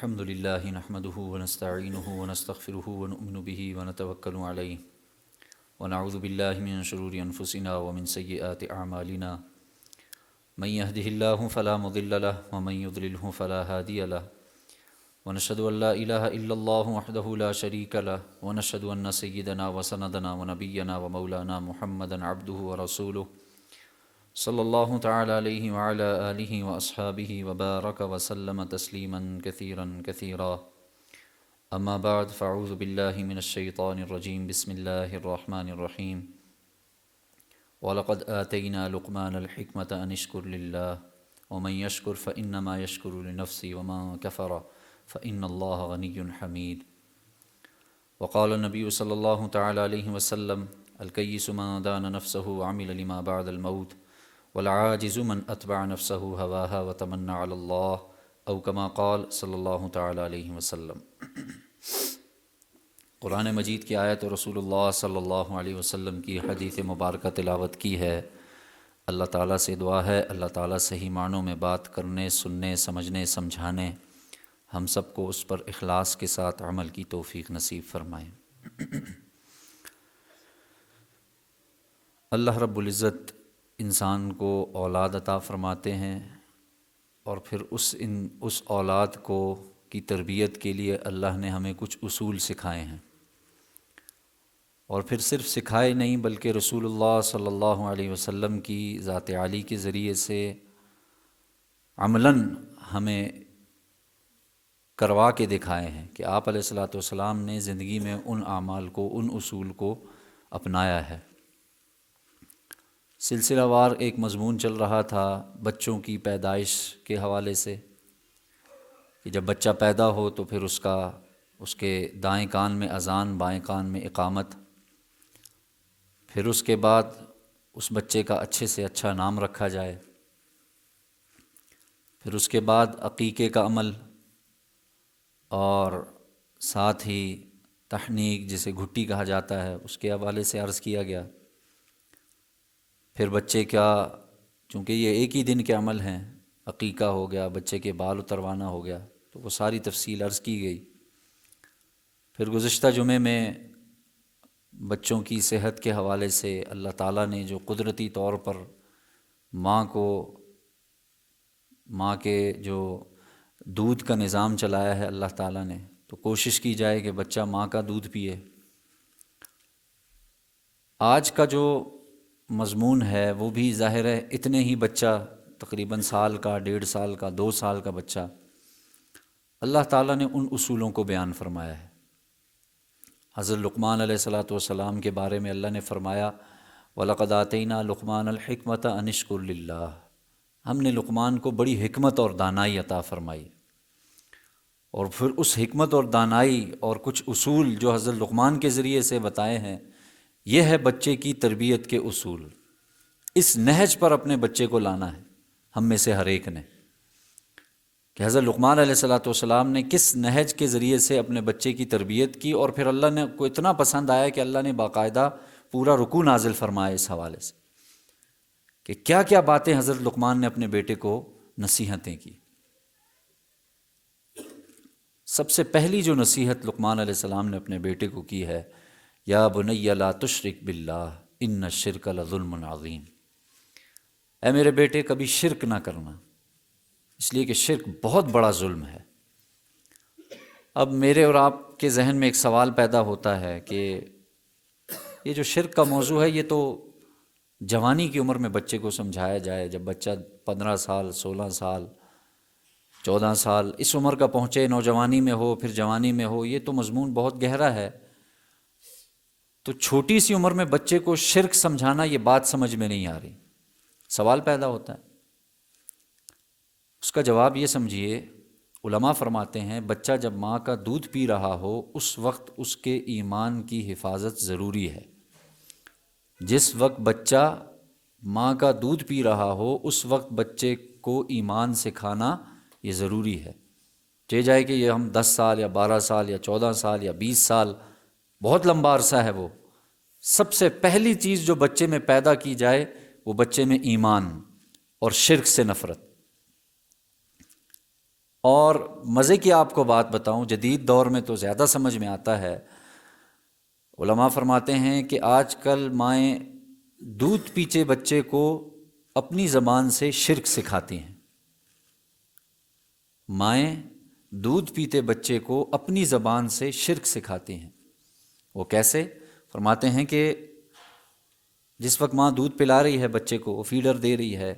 الحمد لله نحمده ونستعينه ونستغفره ونؤمن به ونتوكل عليه ونعوذ بالله من شرور أنفسنا ومن سيئات أعمالنا من يهده الله فلا مضل له ومن يضلله فلا هادي له ونشهد أن لا إله إلا الله وحده لا شريك له ونشهد أن سيدنا وسندنا ونبينا ومولانا محمدا عبده ورسوله صلی اللہ تعالی علیہ وعلى آلہ واصحابہ وبارک وسلم تسلیما کثیرا کثیرا اما بعد فاعوذ باللہ من الشیطان الرجیم بسم اللہ الرحمن الرحیم وَلَقَدْ آتَيْنَا لُقْمَانَ الْحِكْمَةَ أَنِ اشْكُرْ لِلَّهِ وَمَنْ يَشْكُرْ فَإِنَّمَا يَشْكُرُ لِنَفْسِهِ وَمَنْ كَفَرَ فَإِنَّ اللَّهَ غَنِيٌّ حَمِيدٌ وقال النبی صلی اللہ تعالی علیہ وسلم الکیس من دان نفسه وعمل لما بعد الموت والعاجز من اتبع نفسه هواها وتمنى على الله او كما قال صلی اللہ تعالی علیہ وسلم۔ قرآن مجید کی آیت رسول اللہ صلی اللہ علیہ وسلم کی حدیث مبارکہ تلاوت کی ہے۔ اللہ تعالیٰ سے دعا ہے اللہ تعالیٰ صحیح معنوں میں بات کرنے، سننے، سمجھنے، سمجھانے، ہم سب کو اس پر اخلاص کے ساتھ عمل کی توفیق نصیب فرمائے۔ اللہ رب العزت انسان کو اولاد عطا فرماتے ہیں اور پھر اس اولاد کو کی تربیت کے لیے اللہ نے ہمیں کچھ اصول سکھائے ہیں، اور پھر صرف سکھائے نہیں بلکہ رسول اللہ صلی اللہ علیہ وسلم کی ذات عالی کے ذریعے سے عملاً ہمیں کروا کے دکھائے ہیں کہ آپ علیہ الصلوۃ والسلام نے زندگی میں ان اعمال کو، ان اصول کو اپنایا ہے۔ سلسلہ وار ایک مضمون چل رہا تھا بچوں کی پیدائش کے حوالے سے کہ جب بچہ پیدا ہو تو پھر اس کے دائیں کان میں اذان، بائیں کان میں اقامت، پھر اس کے بعد اس بچے کا اچھے سے اچھا نام رکھا جائے، پھر اس کے بعد عقیقے کا عمل، اور ساتھ ہی تحنیک جسے گھٹی کہا جاتا ہے اس کے حوالے سے عرض کیا گیا۔ پھر بچے کا، چونکہ یہ ایک ہی دن کے عمل ہیں، عقیقہ ہو گیا، بچے کے بال اتروانا ہو گیا، تو وہ ساری تفصیل عرض کی گئی۔ پھر گزشتہ جمعے میں بچوں کی صحت کے حوالے سے اللہ تعالیٰ نے جو قدرتی طور پر ماں کے جو دودھ کا نظام چلایا ہے اللہ تعالیٰ نے، تو کوشش کی جائے کہ بچہ ماں کا دودھ پیے۔ آج کا جو مضمون ہے وہ بھی ظاہر ہے اتنے ہی بچہ، تقریباً سال کا، 1.5 سال کا، 2 سال کا بچہ، اللہ تعالیٰ نے ان اصولوں کو بیان فرمایا ہے۔ حضرت لقمان علیہ الصلوۃ والسلام کے بارے میں اللہ نے فرمایا وَلَقَدْ آتَيْنَا لُقْمَانَ الْحِكْمَةَ أَنِ اشْكُرْ لِلَّهِ، ہم نے لقمان کو بڑی حکمت اور دانائی عطا فرمائی، اور پھر اس حکمت اور دانائی اور کچھ اصول جو حضرت لقمان کے ذریعے سے بتائے ہیں، یہ ہے بچے کی تربیت کے اصول۔ اس نہج پر اپنے بچے کو لانا ہے ہم میں سے ہر ایک نے، کہ حضرت لقمان علیہ الصلوۃ والسلام نے کس نہج کے ذریعے سے اپنے بچے کی تربیت کی، اور پھر اللہ نے کو اتنا پسند آیا کہ اللہ نے باقاعدہ پورا رکوع نازل فرمایا اس حوالے سے کہ کیا کیا باتیں حضرت لقمان نے اپنے بیٹے کو نصیحتیں کی۔ سب سے پہلی جو نصیحت لقمان علیہ السلام نے اپنے بیٹے کو کی ہے، یا بنی لا تشرک باللہ ان الشرک لظلم عظیم، اے میرے بیٹے کبھی شرک نہ کرنا، اس لیے کہ شرک بہت بڑا ظلم ہے۔ اب میرے اور آپ کے ذہن میں ایک سوال پیدا ہوتا ہے کہ یہ جو شرک کا موضوع ہے یہ تو جوانی کی عمر میں بچے کو سمجھایا جائے، جب بچہ 15 سال، 16 سال، 14 سال اس عمر کا پہنچے، نوجوانی میں ہو، پھر جوانی میں ہو، یہ تو مضمون بہت گہرا ہے۔ تو چھوٹی سی عمر میں بچے کو شرک سمجھانا، یہ بات سمجھ میں نہیں آ رہی، سوال پیدا ہوتا ہے۔ اس کا جواب یہ سمجھیے، علماء فرماتے ہیں بچہ جب ماں کا دودھ پی رہا ہو اس وقت اس کے ایمان کی حفاظت ضروری ہے۔ جس وقت بچہ ماں کا دودھ پی رہا ہو اس وقت بچے کو ایمان سکھانا یہ ضروری ہے۔ چاہے جائے کہ یہ ہم 10 سال یا 12 سال یا 14 سال یا 20 سال، بہت لمبا عرصہ ہے، وہ سب سے پہلی چیز جو بچے میں پیدا کی جائے وہ بچے میں ایمان اور شرک سے نفرت۔ اور مزے کی آپ کو بات بتاؤں، جدید دور میں تو زیادہ سمجھ میں آتا ہے، علماء فرماتے ہیں کہ آج کل مائیں دودھ پیچے بچے کو اپنی زبان سے شرک سکھاتی ہیں۔ مائیں دودھ پیتے بچے کو اپنی زبان سے شرک سکھاتی ہیں۔ وہ کیسے؟ فرماتے ہیں کہ جس وقت ماں دودھ پلا رہی ہے بچے کو، فیڈر دے رہی ہے،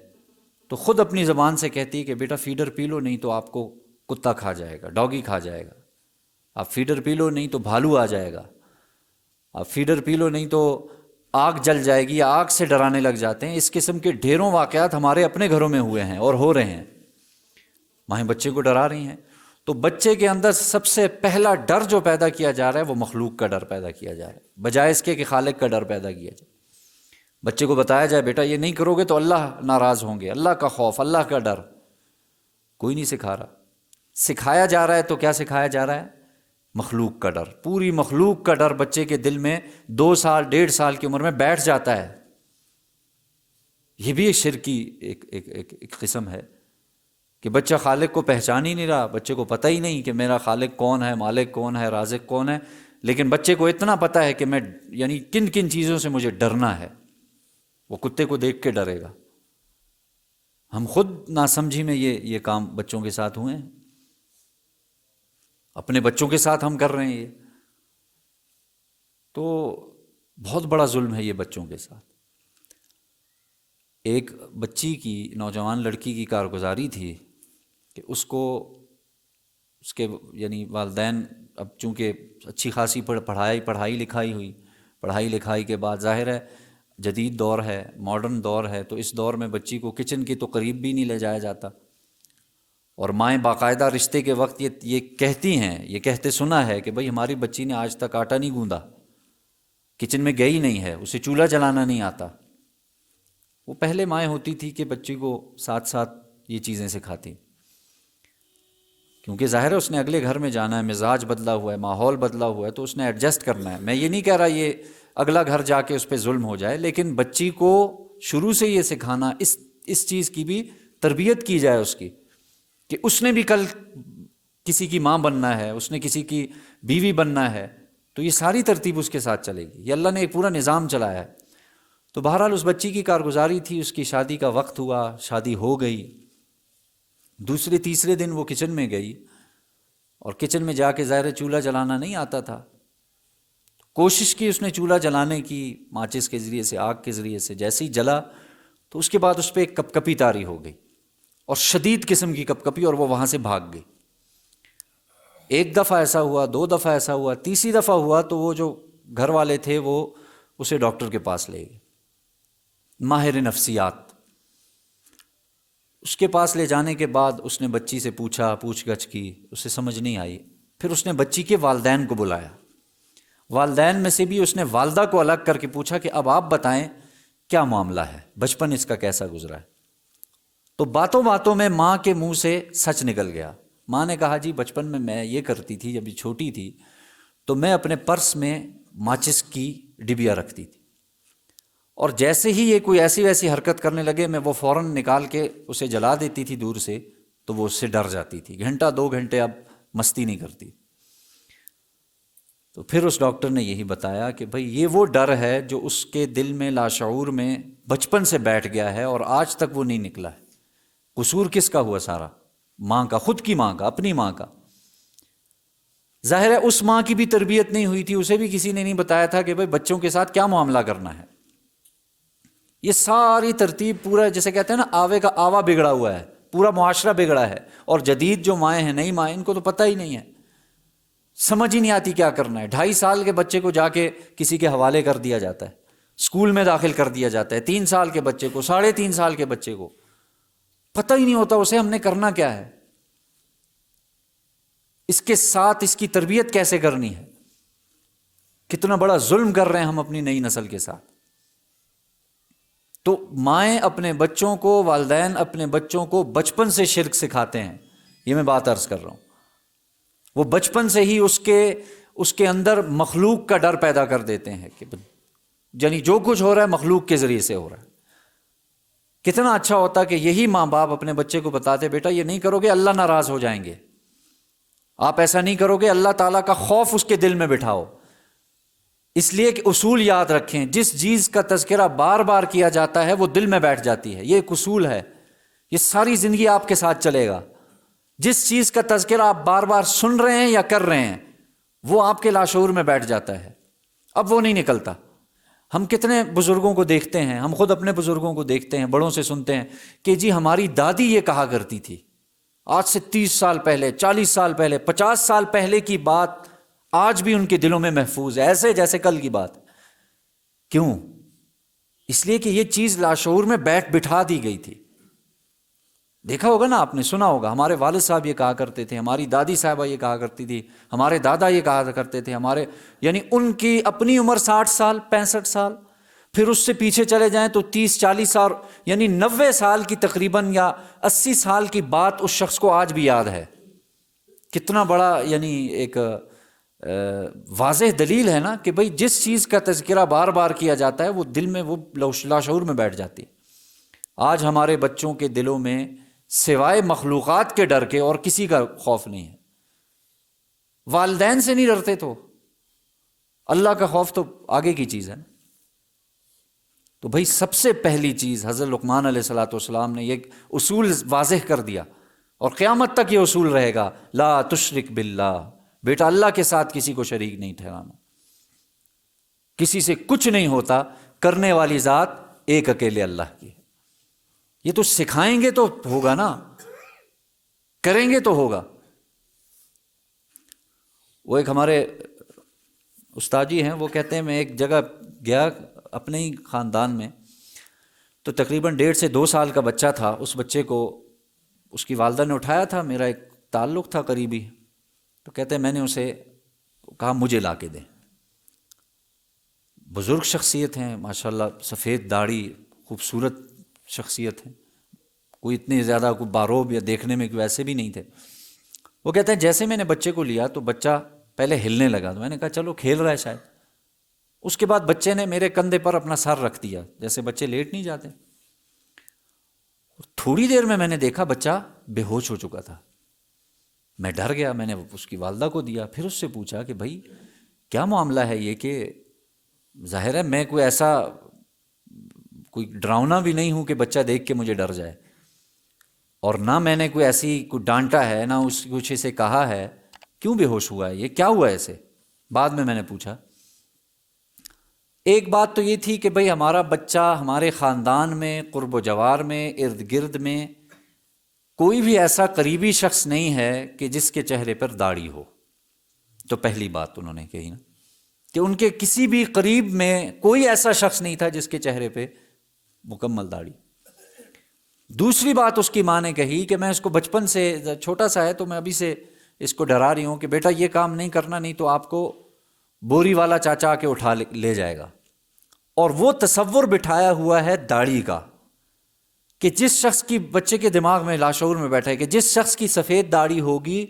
تو خود اپنی زبان سے کہتی ہے کہ بیٹا فیڈر پی لو، نہیں تو آپ کو کتا کھا جائے گا، ڈاگی کھا جائے گا۔ آپ فیڈر پی لو، نہیں تو بھالو آ جائے گا۔ آپ فیڈر پی لو، نہیں تو آگ جل جائے گی، یا آگ سے ڈرانے لگ جاتے ہیں۔ اس قسم کے ڈھیروں واقعات ہمارے اپنے گھروں میں ہوئے ہیں اور ہو رہے ہیں۔ مائیں بچے کو ڈرا رہی ہیں، تو بچے کے اندر سب سے پہلا ڈر جو پیدا کیا جا رہا ہے وہ مخلوق کا ڈر پیدا کیا جا رہا ہے، بجائے اس کے کہ خالق کا ڈر پیدا کیا جائے۔ بچے کو بتایا جائے بیٹا یہ نہیں کرو گے تو اللہ ناراض ہوں گے، اللہ کا خوف، اللہ کا ڈر۔ کوئی نہیں سکھا رہا، سکھایا جا رہا ہے تو کیا سکھایا جا رہا ہے؟ مخلوق کا ڈر۔ پوری مخلوق کا ڈر بچے کے دل میں 2 سال 1.5 سال کی عمر میں بیٹھ جاتا ہے۔ یہ بھی ایک شرک کی ایک قسم ہے کہ بچہ خالق کو پہچان ہی نہیں رہا، بچے کو پتہ ہی نہیں کہ میرا خالق کون ہے، مالک کون ہے، رازق کون ہے، لیکن بچے کو اتنا پتہ ہے کہ میں یعنی کن کن چیزوں سے مجھے ڈرنا ہے۔ وہ کتے کو دیکھ کے ڈرے گا۔ ہم خود ناسمجھی میں یہ کام بچوں کے ساتھ ہوئے ہیں، اپنے بچوں کے ساتھ ہم کر رہے ہیں۔ یہ تو بہت بڑا ظلم ہے یہ بچوں کے ساتھ۔ ایک بچی کی، نوجوان لڑکی کی کارگزاری تھی کہ اس کو اس کے یعنی والدین، اب چونکہ اچھی خاصی پڑھائی لکھائی ہوئی، پڑھائی لکھائی کے بعد ظاہر ہے جدید دور ہے، ماڈرن دور ہے، تو اس دور میں بچی کو کچن کی تو قریب بھی نہیں لے جایا جاتا، اور مائیں باقاعدہ رشتے کے وقت یہ کہتی ہیں، یہ کہتے سنا ہے کہ بھئی ہماری بچی نے آج تک آٹا نہیں گوندا، کچن میں گئی نہیں ہے، اسے چولہا جلانا نہیں آتا۔ وہ پہلے مائیں ہوتی تھی کہ بچی کو ساتھ ساتھ یہ چیزیں سکھاتی، کیونکہ ظاہر ہے اس نے اگلے گھر میں جانا ہے، مزاج بدلا ہوا ہے، ماحول بدلا ہوا ہے، تو اس نے ایڈجسٹ کرنا ہے۔ میں یہ نہیں کہہ رہا یہ اگلا گھر جا کے اس پہ ظلم ہو جائے، لیکن بچی کو شروع سے یہ سکھانا، اس چیز کی بھی تربیت کی جائے اس کی، کہ اس نے بھی کل کسی کی ماں بننا ہے، اس نے کسی کی بیوی بننا ہے، تو یہ ساری ترتیب اس کے ساتھ چلے گی۔ یہ اللہ نے ایک پورا نظام چلایا ہے۔ تو بہرحال اس بچی کی کارگزاری تھی، اس کی شادی کا وقت ہوا، شادی ہو گئی۔ دوسرے تیسرے دن وہ کچن میں گئی، اور کچن میں جا کے ظاہر چولہا جلانا نہیں آتا تھا، کوشش کی اس نے چولہا جلانے کی، ماچس کے ذریعے سے، آگ کے ذریعے سے، جیسے ہی جلا تو اس کے بعد اس پہ ایک کپ کپی طاری ہو گئی، اور شدید قسم کی کپ کپی، اور وہ وہاں سے بھاگ گئی۔ ایک دفعہ ایسا ہوا، 2 دفعہ ایسا ہوا، تیسری دفعہ ہوا تو وہ جو گھر والے تھے وہ اسے ڈاکٹر کے پاس لے گئے، ماہر نفسیات۔ اس کے پاس لے جانے کے بعد اس نے بچی سے پوچھا، پوچھ گچھ کی، اسے سمجھ نہیں آئی۔ پھر اس نے بچی کے والدین کو بلایا، والدین میں سے بھی اس نے والدہ کو الگ کر کے پوچھا کہ اب آپ بتائیں کیا معاملہ ہے، بچپن اس کا کیسا گزرا ہے۔ تو باتوں باتوں میں ماں کے منہ سے سچ نکل گیا۔ ماں نے کہا جی بچپن میں یہ کرتی تھی، جب یہ چھوٹی تھی تو میں اپنے پرس میں ماچس کی ڈبیا رکھتی تھی، اور جیسے ہی یہ کوئی ایسی ویسی حرکت کرنے لگے میں وہ فوراً نکال کے اسے جلا دیتی تھی دور سے، تو وہ اس سے ڈر جاتی تھی، گھنٹہ 2 گھنٹے اب مستی نہیں کرتی۔ تو پھر اس ڈاکٹر نے یہی بتایا کہ بھئی یہ وہ ڈر ہے جو اس کے دل میں لاشعور میں بچپن سے بیٹھ گیا ہے اور آج تک وہ نہیں نکلا ہے۔ قصور کس کا ہوا سارا؟ ماں کا، خود کی ماں کا، اپنی ماں کا۔ ظاہر ہے اس ماں کی بھی تربیت نہیں ہوئی تھی، اسے بھی کسی نے نہیں بتایا تھا کہ بھئی بچوں کے ساتھ کیا معاملہ کرنا ہے۔ یہ ساری ترتیب پورا، جیسے کہتے ہیں نا آوے کا آوا بگڑا ہوا ہے، پورا معاشرہ بگڑا ہے، اور جدید جو مائیں ہیں، نئی مائیں، ان کو تو پتہ ہی نہیں ہے، سمجھ ہی نہیں آتی کیا کرنا ہے۔ 2.5 سال کے بچے کو جا کے کسی کے حوالے کر دیا جاتا ہے، اسکول میں داخل کر دیا جاتا ہے، 3 سال کے بچے کو، 3.5 سال کے بچے کو پتہ ہی نہیں ہوتا اسے ہم نے کرنا کیا ہے، اس کے ساتھ اس کی تربیت کیسے کرنی ہے۔ کتنا بڑا ظلم کر رہے ہیں ہم اپنی نئی نسل کے ساتھ۔ تو مائیں اپنے بچوں کو، والدین اپنے بچوں کو بچپن سے شرک سکھاتے ہیں، یہ میں بات عرض کر رہا ہوں۔ وہ بچپن سے ہی اس کے اندر مخلوق کا ڈر پیدا کر دیتے ہیں کہ یعنی جو کچھ ہو رہا ہے مخلوق کے ذریعے سے ہو رہا ہے، کتنا اچھا ہوتا کہ یہی ماں باپ اپنے بچے کو بتاتے بیٹا یہ نہیں کرو گے اللہ ناراض ہو جائیں گے، آپ ایسا نہیں کرو گے، اللہ تعالیٰ کا خوف اس کے دل میں بٹھاؤ۔ اس لیے کہ اصول یاد رکھیں، جس چیز کا تذکرہ بار بار کیا جاتا ہے وہ دل میں بیٹھ جاتی ہے، یہ ایک اصول ہے، یہ ساری زندگی آپ کے ساتھ چلے گا۔ جس چیز کا تذکرہ آپ بار بار سن رہے ہیں یا کر رہے ہیں وہ آپ کے لاشعور میں بیٹھ جاتا ہے، اب وہ نہیں نکلتا۔ ہم کتنے بزرگوں کو دیکھتے ہیں، ہم خود اپنے بزرگوں کو دیکھتے ہیں، بڑوں سے سنتے ہیں کہ جی ہماری دادی یہ کہا کرتی تھی، آج سے 30 سال پہلے، 40 سال پہلے، 50 سال پہلے کی بات آج بھی ان کے دلوں میں محفوظ ہے، ایسے جیسے کل کی بات۔ کیوں؟ اس لیے کہ یہ چیز لاشعور میں بٹھا دی گئی تھی۔ دیکھا ہوگا نا، آپ نے سنا ہوگا ہمارے والد صاحب یہ کہا کرتے تھے، ہماری دادی صاحبہ یہ کہا کرتی تھی، ہمارے دادا یہ کہا کرتے تھے، یعنی ان کی اپنی عمر 60 سال 65 سال، پھر اس سے پیچھے چلے جائیں تو 30 40 سال، یعنی 90 سال کی تقریباً یا 80 سال کی بات اس شخص کو آج بھی یاد ہے۔ کتنا بڑا یعنی ایک واضح دلیل ہے نا کہ بھئی جس چیز کا تذکرہ بار بار کیا جاتا ہے وہ دل میں، وہ لاشعور میں بیٹھ جاتی ہے۔ آج ہمارے بچوں کے دلوں میں سوائے مخلوقات کے ڈر کے اور کسی کا خوف نہیں ہے۔ والدین سے نہیں ڈرتے تو اللہ کا خوف تو آگے کی چیز ہے۔ تو بھئی سب سے پہلی چیز حضرت لقمان علیہ السلام نے یہ اصول واضح کر دیا، اور قیامت تک یہ اصول رہے گا، لا تشرک باللہ، بیٹا اللہ کے ساتھ کسی کو شریک نہیں ٹھہرانا، کسی سے کچھ نہیں ہوتا، کرنے والی ذات ایک اکیلے اللہ کی ہے۔ یہ تو سکھائیں گے تو ہوگا نا، کریں گے تو ہوگا۔ وہ ایک ہمارے استاد جی ہیں، وہ کہتے ہیں میں ایک جگہ گیا اپنے ہی خاندان میں، تو تقریباً 1.5 سے 2 سال کا بچہ تھا، اس بچے کو اس کی والدہ نے اٹھایا تھا، میرا ایک تعلق تھا قریبی، تو کہتے ہیں میں نے اسے کہا مجھے لا کے دیں۔ بزرگ شخصیت ہیں ماشاءاللہ، سفید داڑھی، خوبصورت شخصیت ہے، کوئی اتنے زیادہ کوئی باروب یا دیکھنے میں کوئی ایسے بھی نہیں تھے۔ وہ کہتے ہیں جیسے میں نے بچے کو لیا تو بچہ پہلے ہلنے لگا، تو میں نے کہا چلو کھیل رہا ہے شاید۔ اس کے بعد بچے نے میرے کندھے پر اپنا سر رکھ دیا، جیسے بچے لیٹ نہیں جاتے۔ تھوڑی دیر میں نے دیکھا بچہ بے ہوش ہو چکا تھا، میں ڈر گیا، میں نے اس کی والدہ کو دیا، پھر اس سے پوچھا کہ بھائی کیا معاملہ ہے یہ، کہ ظاہر ہے میں کوئی ایسا کوئی ڈراؤنا بھی نہیں ہوں کہ بچہ دیکھ کے مجھے ڈر جائے، اور نہ میں نے کوئی ایسی کوئی ڈانٹا ہے، نہ اس کچھ اسے کہا ہے، کیوں بے ہوش ہوا ہے، یہ کیا ہوا ہے اسے؟ بعد میں نے پوچھا۔ ایک بات تو یہ تھی کہ بھئی ہمارا بچہ ہمارے خاندان میں، قرب و جوار میں، ارد گرد میں کوئی بھی ایسا قریبی شخص نہیں ہے کہ جس کے چہرے پر داڑھی ہو۔ تو پہلی بات انہوں نے کہی نا کہ ان کے کسی بھی قریب میں کوئی ایسا شخص نہیں تھا جس کے چہرے پہ مکمل داڑھی۔ دوسری بات اس کی ماں نے کہی کہ میں اس کو بچپن سے، چھوٹا سا ہے تو میں ابھی سے اس کو ڈرا رہی ہوں کہ بیٹا یہ کام نہیں کرنا، نہیں تو آپ کو بوری والا چاچا آ کے اٹھا لے جائے گا۔ اور وہ تصور بٹھایا ہوا ہے داڑھی کا کہ جس شخص کی، بچے کے دماغ میں لاشعور میں بیٹھا ہے کہ جس شخص کی سفید داڑھی ہوگی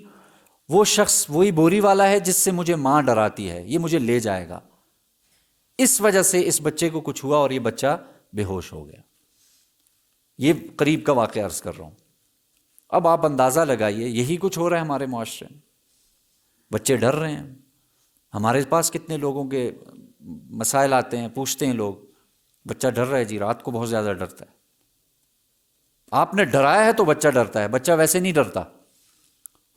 وہ شخص وہی بوری والا ہے جس سے مجھے ماں ڈراتی ہے، یہ مجھے لے جائے گا۔ اس وجہ سے اس بچے کو کچھ ہوا اور یہ بچہ بے ہوش ہو گیا۔ یہ قریب کا واقعہ عرض کر رہا ہوں۔ اب آپ اندازہ لگائیے یہی کچھ ہو رہا ہے ہمارے معاشرے میں، بچے ڈر رہے ہیں۔ ہمارے پاس کتنے لوگوں کے مسائل آتے ہیں، پوچھتے ہیں لوگ، بچہ ڈر رہا ہے جی، رات کو بہت زیادہ ڈرتا ہے۔ آپ نے ڈرایا ہے تو بچہ ڈرتا ہے، بچہ ویسے نہیں ڈرتا۔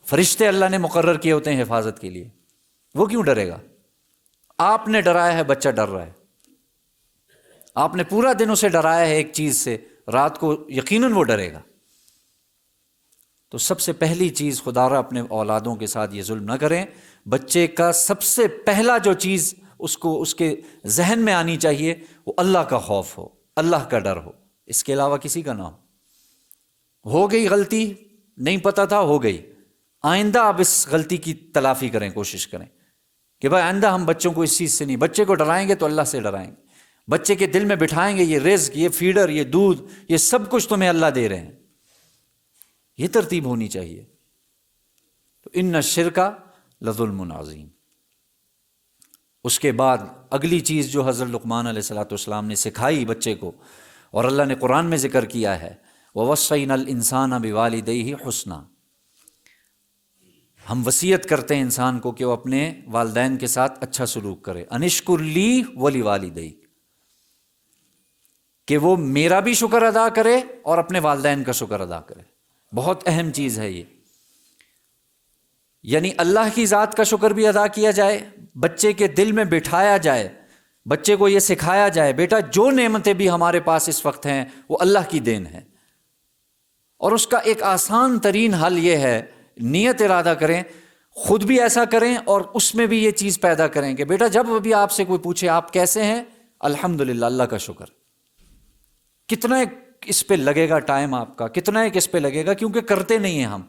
فرشتے اللہ نے مقرر کیے ہوتے ہیں حفاظت کے لیے، وہ کیوں ڈرے گا؟ آپ نے ڈرایا ہے، بچہ ڈر رہا ہے۔ آپ نے پورا دن اسے ڈرایا ہے ایک چیز سے، رات کو یقیناً وہ ڈرے گا۔ تو سب سے پہلی چیز، خدا را اپنے اولادوں کے ساتھ یہ ظلم نہ کریں۔ بچے کا سب سے پہلا جو چیز اس کو اس کے ذہن میں آنی چاہیے وہ اللہ کا خوف ہو، اللہ کا ڈر ہو، اس کے علاوہ کسی کا نہ ہو گئی غلطی، نہیں پتہ تھا، ہو گئی، آئندہ آپ اس غلطی کی تلافی کریں، کوشش کریں کہ بھائی آئندہ ہم بچوں کو اس چیز سے نہیں، بچے کو ڈرائیں گے تو اللہ سے ڈرائیں گے، بچے کے دل میں بٹھائیں گے یہ رزق، یہ فیڈر، یہ دودھ، یہ سب کچھ تمہیں اللہ دے رہے ہیں، یہ ترتیب ہونی چاہیے۔ تو ان الشرک لظلم عظیم۔ اس کے بعد اگلی چیز جو حضرت لقمان علیہ السلام نے سکھائی بچے کو، اور اللہ نے قرآن میں ذکر کیا ہے وَوَصَّيْنَا الْإِنسَانَ بِوَالِدَيْهِ حُسْنًا، ہم وصیت کرتے ہیں انسان کو کہ وہ اپنے والدین کے ساتھ اچھا سلوک کرے، انشکر لی وَلِوَالِدَيْکَ، کہ وہ میرا بھی شکر ادا کرے اور اپنے والدین کا شکر ادا کرے۔ بہت اہم چیز ہے یہ، یعنی اللہ کی ذات کا شکر بھی ادا کیا جائے، بچے کے دل میں بٹھایا جائے، بچے کو یہ سکھایا جائے بیٹا جو نعمتیں بھی ہمارے پاس اس وقت ہیں وہ اللہ کی دین ہے۔ اور اس کا ایک آسان ترین حل یہ ہے، نیت ارادہ کریں، خود بھی ایسا کریں اور اس میں بھی یہ چیز پیدا کریں کہ بیٹا جب بھی آپ سے کوئی پوچھے آپ کیسے ہیں، الحمدللہ، اللہ کا شکر۔ کتنا ایک اس پہ لگے گا ٹائم آپ کا، کتنا ایک اس پہ لگے گا، کیونکہ کرتے نہیں ہیں ہم،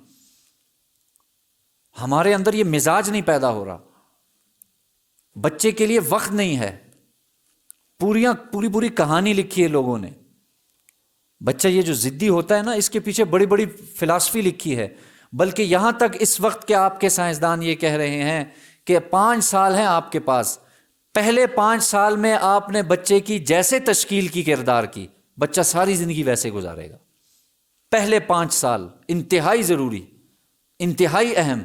ہمارے اندر یہ مزاج نہیں پیدا ہو رہا، بچے کے لیے وقت نہیں ہے۔ پوری کہانی لکھی ہے لوگوں نے، بچہ یہ جو ضدی ہوتا ہے نا، اس کے پیچھے بڑی بڑی فلاسفی لکھی ہے، بلکہ یہاں تک اس وقت کے آپ کے سائنسدان یہ کہہ رہے ہیں کہ 5 سال ہیں آپ کے پاس، پہلے 5 سال میں آپ نے بچے کی جیسے تشکیل کی کردار کی، بچہ ساری زندگی ویسے گزارے گا۔ پہلے 5 سال انتہائی ضروری، انتہائی اہم،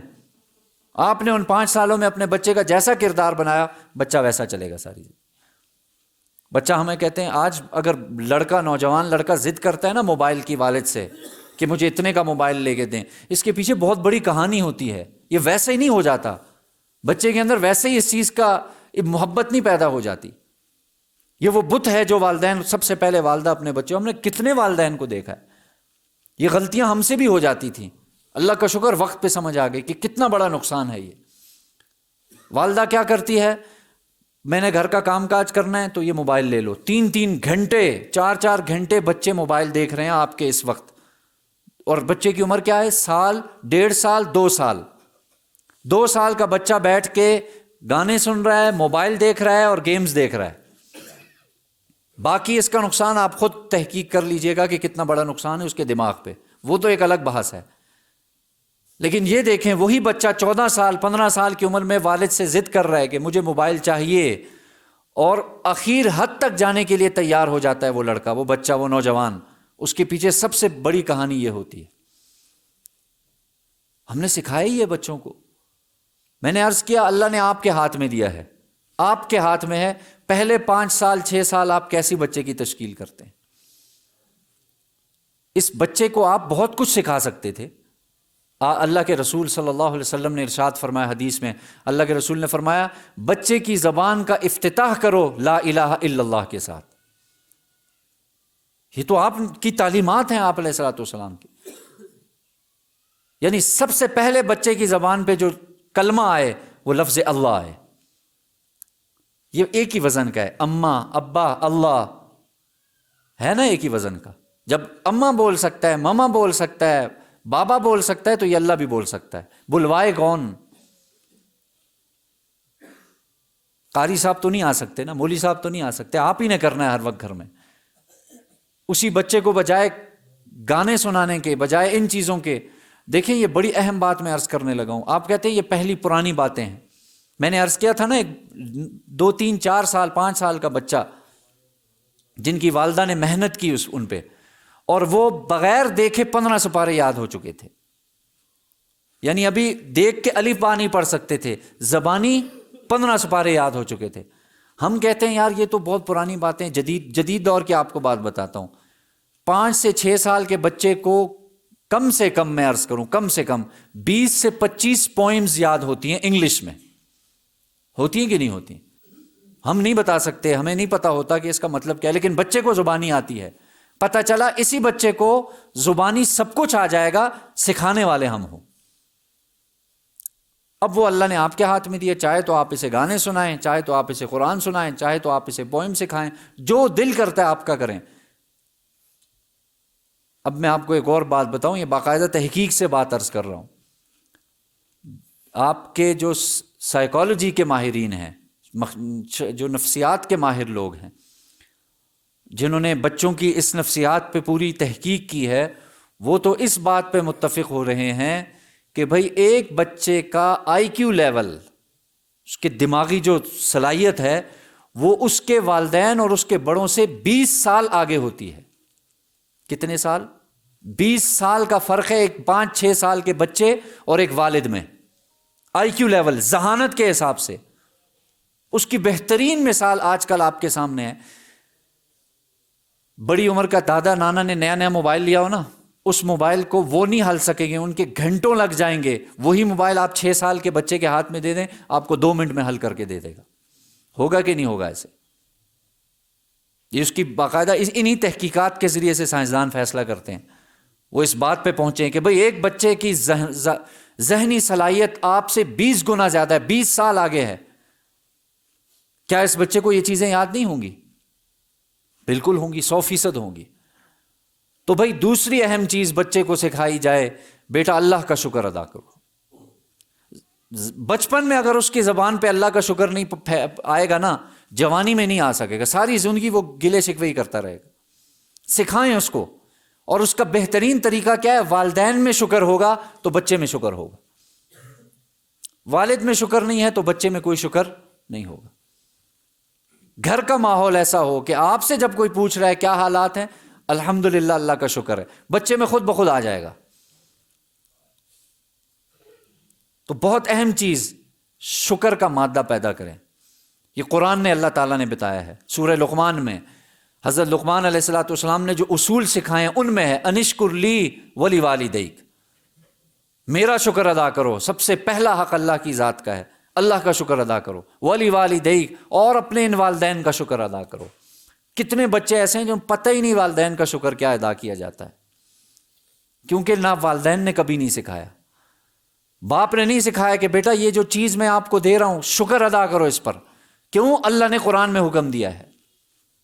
آپ نے ان 5 سالوں میں اپنے بچے کا جیسا کردار بنایا، بچہ ویسا چلے گا ساری زندگی۔ بچہ ہمیں کہتے ہیں آج اگر نوجوان لڑکا ضد کرتا ہے نا موبائل کی والد سے کہ مجھے اتنے کا موبائل لے کے دیں، اس کے پیچھے بہت بڑی کہانی ہوتی ہے، یہ ویسے ہی نہیں ہو جاتا، بچے کے اندر ویسے ہی اس چیز کا محبت نہیں پیدا ہو جاتی۔ یہ وہ بت ہے جو والدین، سب سے پہلے والدہ اپنے بچوں، ہم نے کتنے والدین کو دیکھا ہے، یہ غلطیاں ہم سے بھی ہو جاتی تھیں، اللہ کا شکر وقت پہ سمجھ آ گئی کہ کتنا بڑا نقصان ہے یہ۔ والدہ کیا کرتی ہے، میں نے گھر کا کام کاج کرنا ہے تو یہ موبائل لے لو، 3 گھنٹے 4 گھنٹے بچے موبائل دیکھ رہے ہیں آپ کے اس وقت، اور بچے کی عمر کیا ہے، 1 سال 1.5 سال 2 سال، 2 سال کا بچہ بیٹھ کے گانے سن رہا ہے، موبائل دیکھ رہا ہے اور گیمز دیکھ رہا ہے۔ باقی اس کا نقصان آپ خود تحقیق کر لیجئے گا کہ کتنا بڑا نقصان ہے اس کے دماغ پہ، وہ تو ایک الگ بحث ہے۔ لیکن یہ دیکھیں وہی بچہ 14 سال 15 سال کی عمر میں والد سے ضد کر رہا ہے کہ مجھے موبائل چاہیے، اور اخیر حد تک جانے کے لیے تیار ہو جاتا ہے وہ لڑکا، وہ بچہ، وہ نوجوان، اس کے پیچھے سب سے بڑی کہانی یہ ہوتی ہے۔ ہم نے سکھایا ہی ہے بچوں کو، میں نے عرض کیا اللہ نے آپ کے ہاتھ میں دیا ہے، آپ کے ہاتھ میں ہے، پہلے 5 سال 6 سال آپ کیسی بچے کی تشکیل کرتے ہیں۔ اس بچے کو آپ بہت کچھ سکھا سکتے تھے۔ اللہ کے رسول صلی اللہ علیہ وسلم نے ارشاد فرمایا حدیث میں، اللہ کے رسول نے فرمایا بچے کی زبان کا افتتاح کرو لا الہ الا اللہ کے ساتھ۔ یہ تو آپ کی تعلیمات ہیں آپ علیہ الصلوۃ والسلام کی، یعنی سب سے پہلے بچے کی زبان پہ جو کلمہ آئے وہ لفظ اللہ ہے، یہ ایک ہی وزن کا ہے، اماں ابا اللہ ہے نا، ایک ہی وزن کا۔ جب اماں بول سکتا ہے، ماما بول سکتا ہے، بابا بول سکتا ہے، تو یہ اللہ بھی بول سکتا ہے۔ بلوائے کون؟ قاری صاحب تو نہیں آ سکتے نا، مولوی صاحب تو نہیں آ سکتے، آپ ہی نے کرنا ہے ہر وقت گھر میں۔ اسی بچے کو بجائے گانے سنانے کے، بجائے ان چیزوں کے، دیکھیں یہ بڑی اہم بات میں عرض کرنے لگا ہوں۔ آپ کہتے ہیں یہ پہلی پرانی باتیں ہیں، میں نے عرض کیا تھا نا، 2 3 4 سال 5 سال کا بچہ جن کی والدہ نے محنت کی ان پہ، اور وہ بغیر دیکھے 15 سپارے یاد ہو چکے تھے، یعنی ابھی دیکھ کے الف با نہیں پڑھ سکتے تھے، زبانی 15 سپارے یاد ہو چکے تھے۔ ہم کہتے ہیں یار یہ تو بہت پرانی باتیں، جدید دور کی آپ کو بات بتاتا ہوں۔ 5 سے 6 سال کے بچے کو کم سے کم، میں عرض کروں کم سے کم 20 سے 25 پوئمز یاد ہوتی ہیں انگلش میں، ہوتی ہیں کہ نہیں ہوتی؟ ہم نہیں بتا سکتے، ہمیں نہیں پتا ہوتا کہ اس کا مطلب کیا ہے، لیکن بچے کو زبانی آتی ہے۔ پتہ چلا اسی بچے کو زبانی سب کچھ آ جائے گا، سکھانے والے ہم ہوں۔ اب وہ اللہ نے آپ کے ہاتھ میں دیا، چاہے تو آپ اسے گانے سنائیں، چاہے تو آپ اسے قرآن سنائیں، چاہے تو آپ اسے پوئم سکھائیں، جو دل کرتا ہے آپ کا کریں۔ اب میں آپ کو ایک اور بات بتاؤں، یہ باقاعدہ تحقیق سے بات عرض کر رہا ہوں۔ آپ کے جو سائیکالوجی کے ماہرین ہیں، جو نفسیات کے ماہر لوگ ہیں، جنہوں نے بچوں کی اس نفسیات پہ پوری تحقیق کی ہے، وہ تو اس بات پہ متفق ہو رہے ہیں کہ بھائی ایک بچے کا آئی کیو لیول، اس کے دماغی جو صلاحیت ہے، وہ اس کے والدین اور اس کے بڑوں سے 20 سال آگے ہوتی ہے۔ کتنے سال؟ 20 سال کا فرق ہے ایک 5-6 سال کے بچے اور ایک والد میں، آئی کیو لیول، ذہانت کے حساب سے۔ اس کی بہترین مثال آج کل آپ کے سامنے ہے۔ بڑی عمر کا دادا نانا نے نیا نیا موبائل لیا ہو نا، اس موبائل کو وہ نہیں ہل سکیں گے، ان کے گھنٹوں لگ جائیں گے۔ وہی موبائل آپ 6 سال کے بچے کے ہاتھ میں دے دیں، آپ کو 2 منٹ میں حل کر کے دے دے گا۔ ہوگا کہ نہیں ہوگا ایسے؟ یہ اس کی باقاعدہ انہی تحقیقات کے ذریعے سے سائنسدان فیصلہ کرتے ہیں۔ وہ اس بات پہ پہنچے ہیں کہ بھئی ایک بچے کی ذہنی صلاحیت آپ سے 20 گنا زیادہ ہے، 20 سال آگے ہے، کیا اس بچے کو یہ چیزیں یاد نہیں ہوں گی؟ بالکل ہوں گی، 100% ہوں گی۔ تو بھئی دوسری اہم چیز بچے کو سکھائی جائے، بیٹا اللہ کا شکر ادا کرو۔ بچپن میں اگر اس کی زبان پہ اللہ کا شکر نہیں آئے گا نا، جوانی میں نہیں آ سکے گا، ساری زندگی وہ گلے شکوے ہی کرتا رہے گا۔ سکھائیں اس کو، اور اس کا بہترین طریقہ کیا ہے؟ والدین میں شکر ہوگا تو بچے میں شکر ہوگا، والد میں شکر نہیں ہے تو بچے میں کوئی شکر نہیں ہوگا۔ گھر کا ماحول ایسا ہو کہ آپ سے جب کوئی پوچھ رہا ہے کیا حالات ہیں، الحمدللہ اللہ کا شکر ہے، بچے میں خود بخود آ جائے گا۔ تو بہت اہم چیز شکر کا مادہ پیدا کریں۔ یہ قرآن نے اللہ تعالیٰ نے بتایا ہے، سورہ لقمان میں حضرت لقمان علیہ السلام نے جو اصول سکھائے ہیں ان میں ہے انشکر لی ولی والدیک، میرا شکر ادا کرو۔ سب سے پہلا حق اللہ کی ذات کا ہے، اللہ کا شکر ادا کرو، ولی والدیک، اور اپنے ان والدین کا شکر ادا کرو۔ کتنے بچے ایسے ہیں جو پتہ ہی نہیں والدین کا شکر کیا ادا کیا جاتا ہے، کیونکہ نہ والدین نے کبھی نہیں سکھایا، باپ نے نہیں سکھایا کہ بیٹا یہ جو چیز میں آپ کو دے رہا ہوں شکر ادا کرو اس پر۔ کیوں؟ اللہ نے قرآن میں حکم دیا ہے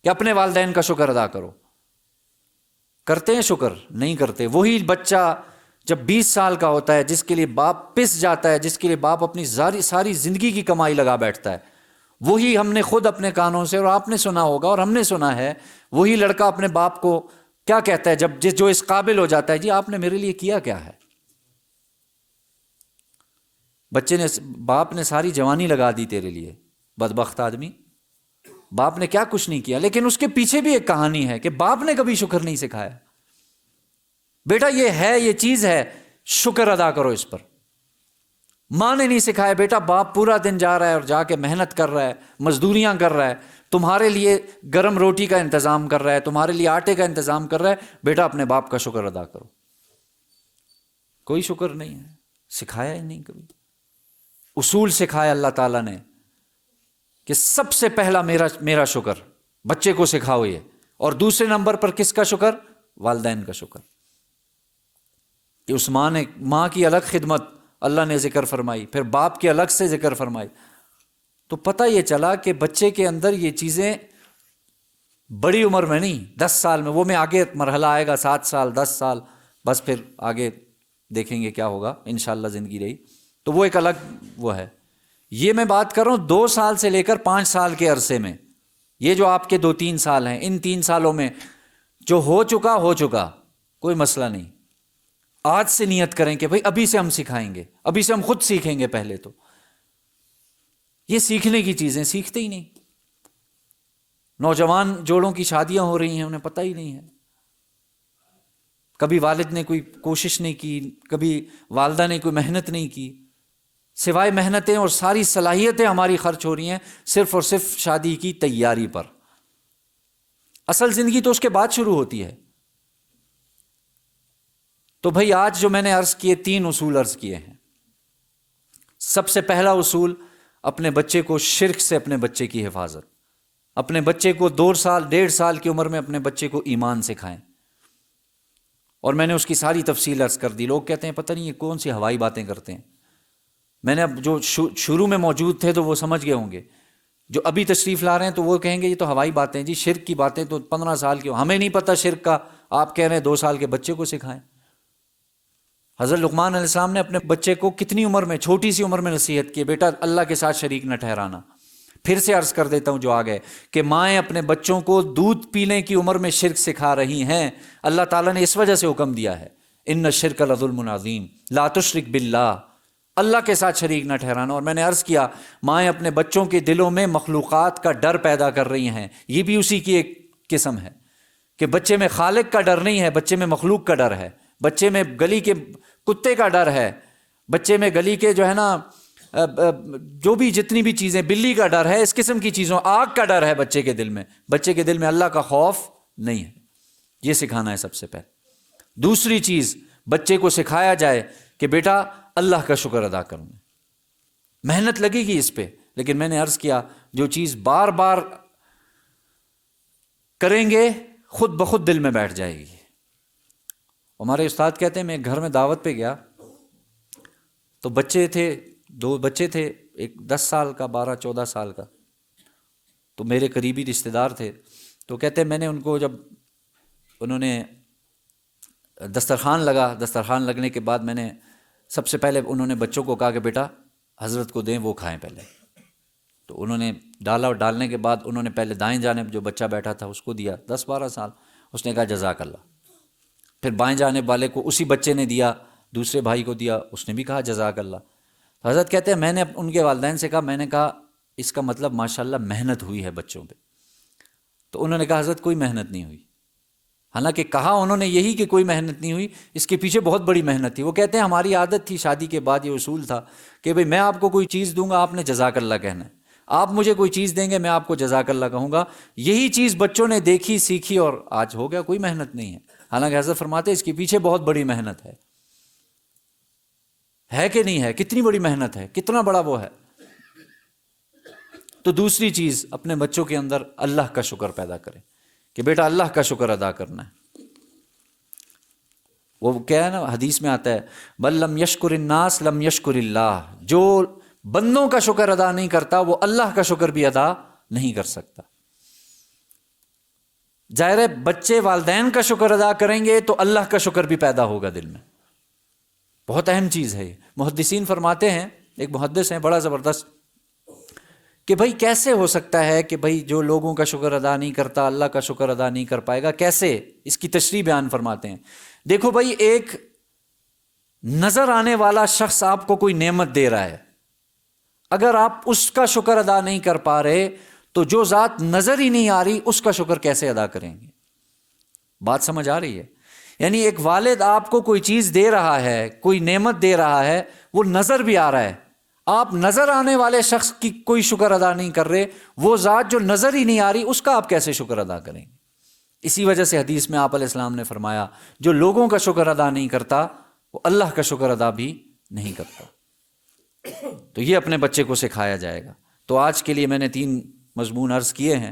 کہ اپنے والدین کا شکر ادا کرو۔ کرتے ہیں شکر؟ نہیں کرتے۔ وہی بچہ جب 20 سال کا ہوتا ہے، جس کے لیے باپ پس جاتا ہے، جس کے لیے باپ اپنی ساری زندگی کی کمائی لگا بیٹھتا ہے، وہی ہم نے خود اپنے کانوں سے، اور آپ نے سنا ہوگا اور ہم نے سنا ہے، وہی لڑکا اپنے باپ کو کیا کہتا ہے جب جو اس قابل ہو جاتا ہے، جی آپ نے میرے لیے کیا ہے؟ باپ نے ساری جوانی لگا دی تیرے لیے، بدبخت آدمی، باپ نے کیا کچھ نہیں کیا۔ لیکن اس کے پیچھے بھی ایک کہانی ہے کہ باپ نے کبھی شکر نہیں سکھایا۔ بیٹا یہ ہے، یہ چیز ہے، شکر ادا کرو اس پر۔ ماں نے نہیں سکھایا، بیٹا باپ پورا دن جا رہا ہے اور جا کے محنت کر رہا ہے، مزدوریاں کر رہا ہے، تمہارے لیے گرم روٹی کا انتظام کر رہا ہے، تمہارے لیے آٹے کا انتظام کر رہا ہے، بیٹا اپنے باپ کا شکر ادا کرو۔ کوئی شکر نہیں ہے، سکھایا ہی نہیں کبھی۔ اصول سکھایا اللہ تعالیٰ نے کہ سب سے پہلا میرا شکر، بچے کو سکھاؤ یہ، اور دوسرے نمبر پر کس کا شکر؟ والدین کا شکر۔ کہ اس ماں کی الگ خدمت اللہ نے ذکر فرمائی، پھر باپ کی الگ سے ذکر فرمائی، تو پتہ یہ چلا کہ بچے کے اندر یہ چیزیں بڑی عمر میں نہیں، 10 سال میں، وہ میں آگے مرحلہ آئے گا، 7 سال 10 سال، بس پھر آگے دیکھیں گے کیا ہوگا، انشاءاللہ زندگی رہی تو وہ ایک الگ وہ ہے۔ یہ میں بات کر رہا ہوں 2 سال سے لے کر 5 سال کے عرصے میں، یہ جو آپ کے 2-3 سال ہیں، ان 3 سالوں میں جو ہو چکا، کوئی مسئلہ نہیں۔ آج سے نیت کریں کہ بھئی ابھی سے ہم سکھائیں گے، ابھی سے ہم خود سیکھیں گے۔ پہلے تو یہ سیکھنے کی چیزیں سیکھتے ہی نہیں۔ نوجوان جوڑوں کی شادیاں ہو رہی ہیں، انہیں پتہ ہی نہیں ہے، کبھی والد نے کوئی کوشش نہیں کی، کبھی والدہ نے کوئی محنت نہیں کی، سوائے محنتیں اور ساری صلاحیتیں ہماری خرچ ہو رہی ہیں صرف اور صرف شادی کی تیاری پر۔ اصل زندگی تو اس کے بعد شروع ہوتی ہے۔ تو بھئی آج جو میں نے عرض کیے، 3 اصول عرض کیے ہیں۔ سب سے پہلا اصول، اپنے بچے کو شرک سے اپنے بچے کی حفاظت۔ اپنے بچے کو 2 سال 1.5 سال کی عمر میں اپنے بچے کو ایمان سکھائیں، اور میں نے اس کی ساری تفصیل عرض کر دی۔ لوگ کہتے ہیں پتہ نہیں یہ کون سی ہوائی باتیں کرتے ہیں۔ میں نے اب جو شروع میں موجود تھے تو وہ سمجھ گئے ہوں گے، جو ابھی تشریف لا رہے ہیں تو وہ کہیں گے یہ تو ہوائی باتیں، جی شرک کی باتیں تو 15 سال کی، ہمیں نہیں پتہ شرک کا، آپ کہہ رہے ہیں 2 سال کے بچے کو سکھائیں۔ حضرت لقمان علیہ السلام نے اپنے بچے کو کتنی عمر میں، چھوٹی سی عمر میں نصیحت کی، بیٹا اللہ کے ساتھ شریک نہ ٹھہرانا۔ پھر سے عرض کر دیتا ہوں جو آ گئے، کہ مائیں اپنے بچوں کو دودھ پینے کی عمر میں شرک سکھا رہی ہیں۔ اللہ تعالیٰ نے اس وجہ سے حکم دیا ہے، ان الشرک لظلم عظیم لا تشرک باللہ، اللہ کے ساتھ شریک نہ ٹھہرانا۔ اور میں نے عرض کیا، مائیں اپنے بچوں کے دلوں میں مخلوقات کا ڈر پیدا کر رہی ہیں، یہ بھی اسی کی ایک قسم ہے کہ بچے میں خالق کا ڈر نہیں ہے، بچے میں مخلوق کا ڈر ہے، بچے میں گلی کے کتے کا ڈر ہے، بچے میں گلی کے جو ہے نا جو بھی جتنی بھی چیزیں، بلی کا ڈر ہے، اس قسم کی چیزوں، آگ کا ڈر ہے بچے کے دل میں، بچے کے دل میں اللہ کا خوف نہیں ہے. یہ سکھانا ہے سب سے پہلے. دوسری چیز، بچے کو سکھایا جائے کہ بیٹا اللہ کا شکر ادا کرنا. محنت لگے گی اس پہ، لیکن میں نے عرض کیا جو چیز بار بار کریں گے خود بخود دل میں بیٹھ جائے گی. ہمارے استاد کہتے ہیں میں ایک گھر میں دعوت پہ گیا تو بچے تھے، 2 بچے تھے، ایک 10 سال کا، 12-14 سال کا، تو میرے قریبی رشتہ دار تھے. تو کہتے ہیں میں نے ان کو، جب انہوں نے دسترخوان لگنے کے بعد میں نے سب سے پہلے انہوں نے بچوں کو کہا کہ بیٹا حضرت کو دیں، وہ کھائیں پہلے. تو انہوں نے ڈالا، اور ڈالنے کے بعد انہوں نے پہلے دائیں جانب جو بچہ بیٹھا تھا اس کو دیا، 10-12 سال. اس نے کہا جزاک اللہ. پھر بائیں جانب والے کو اسی بچے نے دیا، دوسرے بھائی کو دیا، اس نے بھی کہا جزاک اللہ. حضرت کہتے ہیں میں نے ان کے والدین سے کہا، میں نے کہا اس کا مطلب ماشاءاللہ محنت ہوئی ہے بچوں پہ. تو انہوں نے کہا حضرت کوئی محنت نہیں ہوئی. حالانکہ کہا انہوں نے یہی کہ کوئی محنت نہیں ہوئی، اس کے پیچھے بہت بڑی محنت تھی. وہ کہتے ہیں ہماری عادت تھی شادی کے بعد، یہ اصول تھا کہ بھئی میں آپ کو کوئی چیز دوں گا، آپ نے جزاک اللہ کہنا ہے، آپ مجھے کوئی چیز دیں گے، میں آپ کو جزاک اللہ کہوں گا. یہی چیز بچوں نے دیکھی، سیکھی، اور آج ہو گیا، کوئی محنت نہیں ہے. حالانکہ حضرت فرماتے ہیں اس کے پیچھے بہت بڑی محنت ہے کہ نہیں ہے؟ کتنی بڑی محنت ہے، کتنا بڑا وہ ہے. تو دوسری چیز، اپنے بچوں کے اندر اللہ کا شکر پیدا کریں کہ بیٹا اللہ کا شکر ادا کرنا ہے. وہ کیا ہے نا، حدیث میں آتا ہے بل لم یشکر الناس لم یشکر اللہ، جو بندوں کا شکر ادا نہیں کرتا وہ اللہ کا شکر بھی ادا نہیں کر سکتا. ظاہر ہے بچے والدین کا شکر ادا کریں گے تو اللہ کا شکر بھی پیدا ہوگا دل میں. بہت اہم چیز ہے یہ. محدثین فرماتے ہیں، ایک محدث ہیں بڑا زبردست، کہ بھائی کیسے ہو سکتا ہے کہ بھائی جو لوگوں کا شکر ادا نہیں کرتا اللہ کا شکر ادا نہیں کر پائے گا، کیسے؟ اس کی تشریح بیان فرماتے ہیں. دیکھو بھائی، ایک نظر آنے والا شخص آپ کو کوئی نعمت دے رہا ہے، اگر آپ اس کا شکر ادا نہیں کر پا رہے تو جو ذات نظر ہی نہیں آ رہی اس کا شکر کیسے ادا کریں گے؟ بات سمجھ آ رہی ہے؟ یعنی ایک والد آپ کو کوئی چیز دے رہا ہے، کوئی نعمت دے رہا ہے، وہ نظر بھی آ رہا ہے، آپ نظر آنے والے شخص کی کوئی شکر ادا نہیں کر رہے، وہ ذات جو نظر ہی نہیں آ رہی اس کا آپ کیسے شکر ادا کریں گے؟ اسی وجہ سے حدیث میں آپ علیہ السلام نے فرمایا جو لوگوں کا شکر ادا نہیں کرتا وہ اللہ کا شکر ادا بھی نہیں کرتا. تو یہ اپنے بچے کو سکھایا جائے گا. تو آج کے لیے میں نے 3 مضمون عرض کیے ہیں.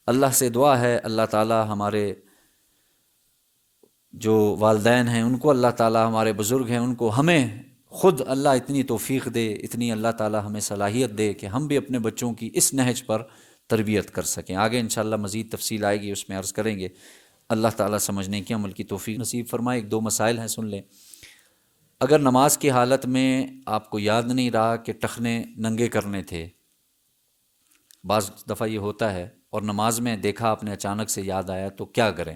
اللہ سے دعا ہے اللہ تعالی ہمارے جو والدین ہیں ان کو، اللہ تعالی ہمارے بزرگ ہیں ان کو، ہمیں خود اللہ اتنی توفیق دے، اتنی اللہ تعالی ہمیں صلاحیت دے کہ ہم بھی اپنے بچوں کی اس نہج پر تربیت کر سکیں. آگے انشاءاللہ مزید تفصیل آئے گی، اس میں عرض کریں گے. اللہ تعالیٰ سمجھنے کی، عمل کی توفیق نصیب فرمائے. 1-2 مسائل ہیں، سن لیں. اگر نماز کی حالت میں آپ کو یاد نہیں رہا کہ ٹخنے ننگے کرنے تھے، بعض دفعہ یہ ہوتا ہے، اور نماز میں دیکھا آپ نے اچانک سے یاد آیا، تو کیا کریں؟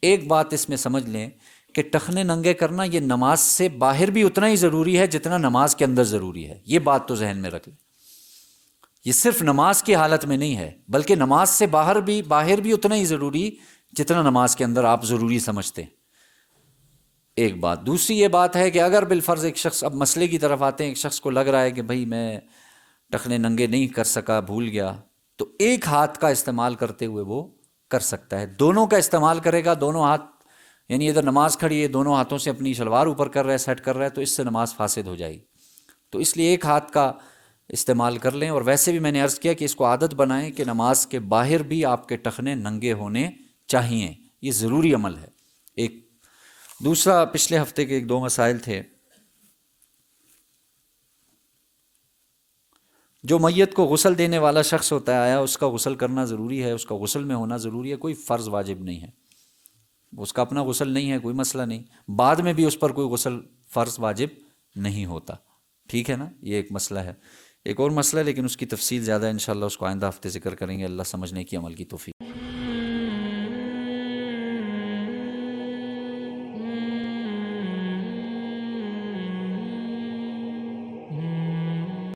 ایک بات اس میں سمجھ لیں کہ ٹخنے ننگے کرنا یہ نماز سے باہر بھی اتنا ہی ضروری ہے جتنا نماز کے اندر ضروری ہے. یہ بات تو ذہن میں رکھ لیں. یہ صرف نماز کی حالت میں نہیں ہے، بلکہ نماز سے باہر بھی اتنا ہی ضروری جتنا نماز کے اندر آپ ضروری سمجھتے ہیں. ایک بات. دوسری یہ بات ہے کہ اگر بالفرض ایک شخص، اب مسئلے کی طرف آتے ہیں، ایک شخص کو لگ رہا ہے کہ بھائی میں ٹخنے ننگے نہیں کر سکا، بھول گیا، تو ایک ہاتھ کا استعمال کرتے ہوئے وہ کر سکتا ہے. دونوں کا استعمال کرے گا، دونوں ہاتھ، یعنی ادھر نماز کھڑی ہے، دونوں ہاتھوں سے اپنی شلوار اوپر کر رہا ہے، سیٹ کر رہا ہے، تو اس سے نماز فاسد ہو جائے گی. تو اس لیے ایک ہاتھ کا استعمال کر لیں. اور ویسے بھی میں نے عرض کیا کہ اس کو عادت بنائیں کہ نماز کے باہر بھی آپ کے ٹخنے ننگے ہونے چاہیے. یہ ضروری عمل ہے. ایک دوسرا، پچھلے ہفتے کے 1-2 مسائل تھے. جو میت کو غسل دینے والا شخص ہوتا ہے، آیا اس کا غسل کرنا ضروری ہے، اس کا غسل میں ہونا ضروری ہے؟ کوئی فرض واجب نہیں ہے، اس کا اپنا غسل نہیں ہے، کوئی مسئلہ نہیں. بعد میں بھی اس پر کوئی غسل فرض واجب نہیں ہوتا. ٹھیک ہے نا؟ یہ ایک مسئلہ ہے. ایک اور مسئلہ، لیکن اس کی تفصیل زیادہ انشاءاللہ اس کو آئندہ ہفتے ذکر کریں گے. اللہ سمجھنے کی، عمل کی توفیق